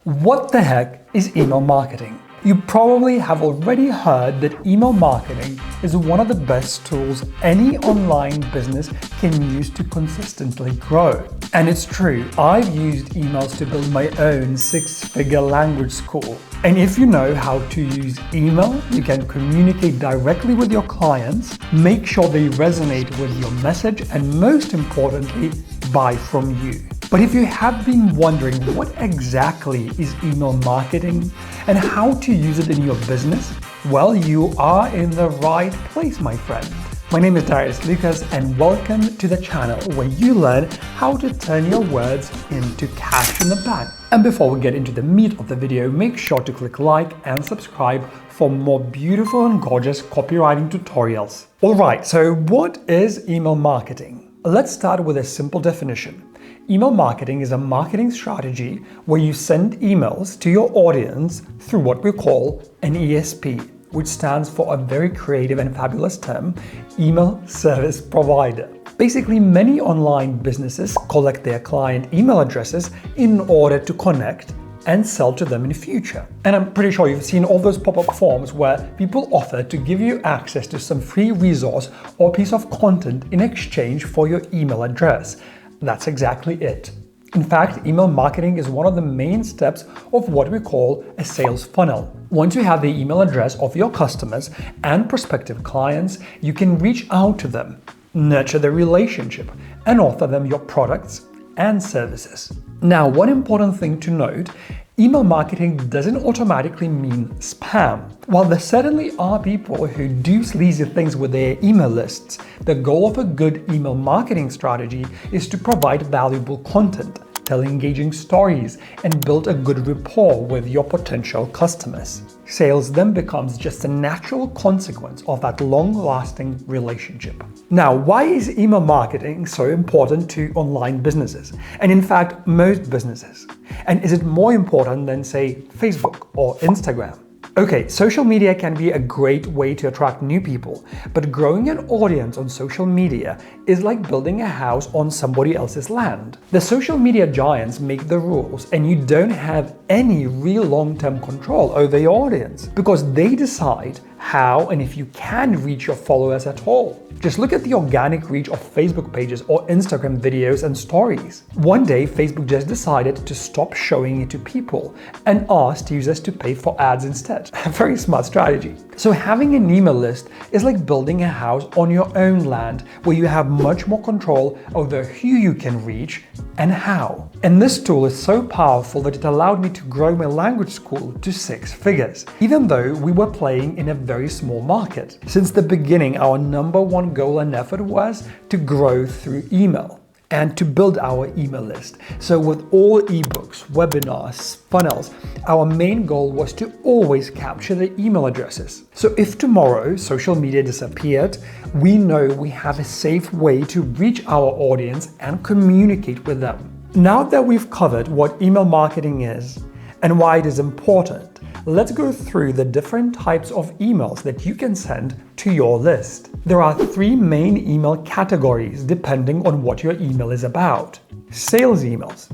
What the heck is email marketing? You probably have already heard that email marketing is one of the best tools any online business can use to consistently grow. And it's true, I've used emails to build my own six-figure language school. And if you know how to use email, you can communicate directly with your clients, make sure they resonate with your message, and most importantly, buy from you. But if you have been wondering what exactly is email marketing and how to use it in your business, well, you are in the right place, my friend. My name is Darius Lucas and welcome to the channel where you learn how to turn your words into cash in the bank. And before we get into the meat of the video, make sure to click like and subscribe for more beautiful and gorgeous copywriting tutorials. Alright, so what is email marketing? Let's start with a simple definition. Email marketing is a marketing strategy where you send emails to your audience through what we call an ESP, which stands for a very creative and fabulous term, email service provider. Basically, many online businesses collect their client email addresses in order to connect and sell to them in the future. And I'm pretty sure you've seen all those pop-up forms where people offer to give you access to some free resource or piece of content in exchange for your email address. That's exactly it. In fact, email marketing is one of the main steps of what we call a sales funnel. Once you have the email address of your customers and prospective clients, you can reach out to them, nurture the relationship, and offer them your products and services. Now, one important thing to note, email marketing doesn't automatically mean spam. While there certainly are people who do sleazy things with their email lists, the goal of a good email marketing strategy is to provide valuable content, tell engaging stories, and build a good rapport with your potential customers. Sales then becomes just a natural consequence of that long-lasting relationship. Now, why is email marketing so important to online businesses? And in fact, most businesses. And is it more important than, say, Facebook or Instagram? Okay, social media can be a great way to attract new people, but growing an audience on social media is like building a house on somebody else's land. The social media giants make the rules, and you don't have any real long-term control over your audience because they decide how and if you can reach your followers at all. Just look at the organic reach of Facebook pages or Instagram videos and stories. One day, Facebook just decided to stop showing it to people and asked users to pay for ads instead. A very smart strategy. So having an email list is like building a house on your own land where you have much more control over who you can reach and how. And this tool is so powerful that it allowed me to grow my language school to 6 figures, even though we were playing in a very small market. Since the beginning, our number one goal and effort was to grow through email and to build our email list. So with all ebooks, webinars, funnels, our main goal was to always capture the email addresses. So if tomorrow social media disappeared, we know we have a safe way to reach our audience and communicate with them. Now that we've covered what email marketing is and why it is important, let's go through the different types of emails that you can send to your list. There are 3 main email categories depending on what your email is about: sales emails,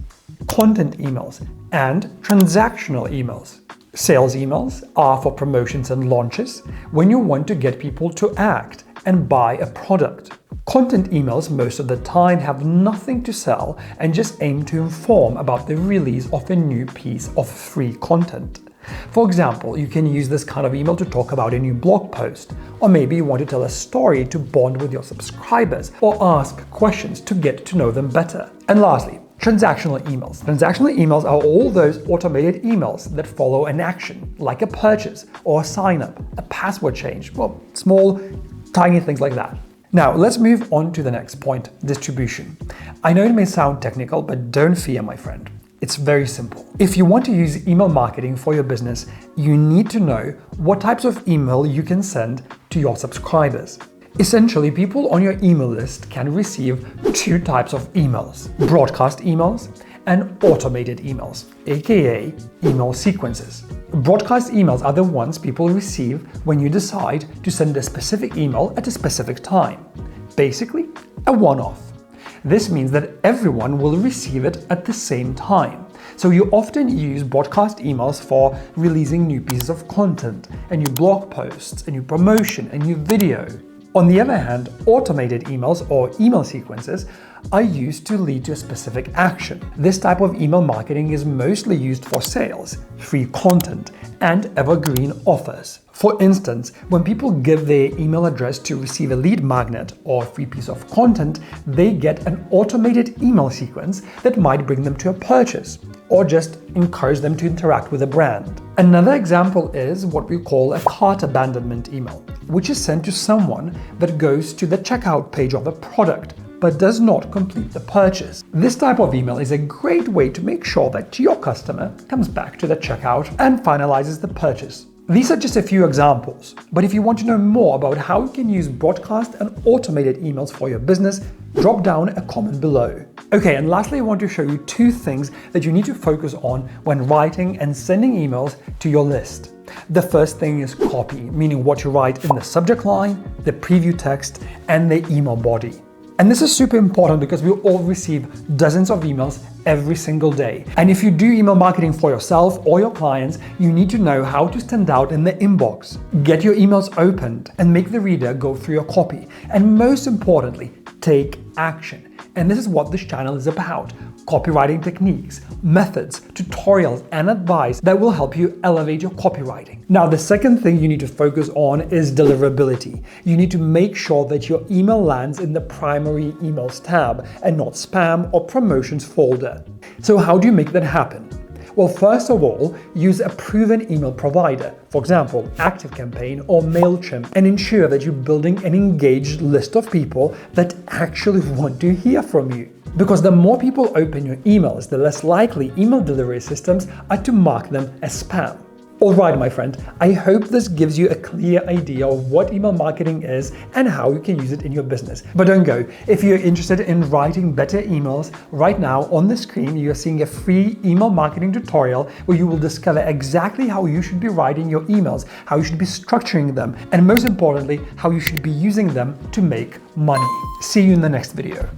content emails, and transactional emails. Sales emails are for promotions and launches when you want to get people to act and buy a product. Content emails most of the time have nothing to sell and just aim to inform about the release of a new piece of free content. For example, you can use this kind of email to talk about a new blog post, or maybe you want to tell a story to bond with your subscribers, or ask questions to get to know them better. And lastly, transactional emails. Transactional emails are all those automated emails that follow an action, like a purchase or a sign up, a password change, well, small, tiny things like that. Now, let's move on to the next point, distribution. I know it may sound technical, but don't fear, my friend. It's very simple. If you want to use email marketing for your business, you need to know what types of email you can send to your subscribers. Essentially, people on your email list can receive 2 types of emails: broadcast emails and automated emails, aka email sequences. Broadcast emails are the ones people receive when you decide to send a specific email at a specific time. Basically, a one-off. This means that everyone will receive it at the same time. So you often use broadcast emails for releasing new pieces of content, a new blog posts, a new promotion, a new video. On the other hand, automated emails or email sequences are used to lead to a specific action. This type of email marketing is mostly used for sales, free content, and evergreen offers. For instance, when people give their email address to receive a lead magnet or a free piece of content, they get an automated email sequence that might bring them to a purchase or just encourage them to interact with a brand. Another example is what we call a cart abandonment email, which is sent to someone that goes to the checkout page of a product but does not complete the purchase. This type of email is a great way to make sure that your customer comes back to the checkout and finalizes the purchase. These are just a few examples, but if you want to know more about how you can use broadcast and automated emails for your business, drop down a comment below. Okay, and lastly, I want to show you two things that you need to focus on when writing and sending emails to your list. The first thing is copy, meaning what you write in the subject line, the preview text, and the email body. And this is super important because we all receive dozens of emails every single day. And if you do email marketing for yourself or your clients, you need to know how to stand out in the inbox, get your emails opened, and make the reader go through your copy. And most importantly, take action. And this is what this channel is about. Copywriting techniques, methods, tutorials, and advice that will help you elevate your copywriting. Now, the second thing you need to focus on is deliverability. You need to make sure that your email lands in the primary emails tab and not spam or promotions folder. So how do you make that happen? Well, first of all, use a proven email provider, for example, ActiveCampaign or MailChimp, and ensure that you're building an engaged list of people that actually want to hear from you. Because the more people open your emails, the less likely email delivery systems are to mark them as spam. Alright, my friend, I hope this gives you a clear idea of what email marketing is and how you can use it in your business. But don't go. If you're interested in writing better emails, right now on the screen you're seeing a free email marketing tutorial where you will discover exactly how you should be writing your emails, how you should be structuring them, and most importantly, how you should be using them to make money. See you in the next video.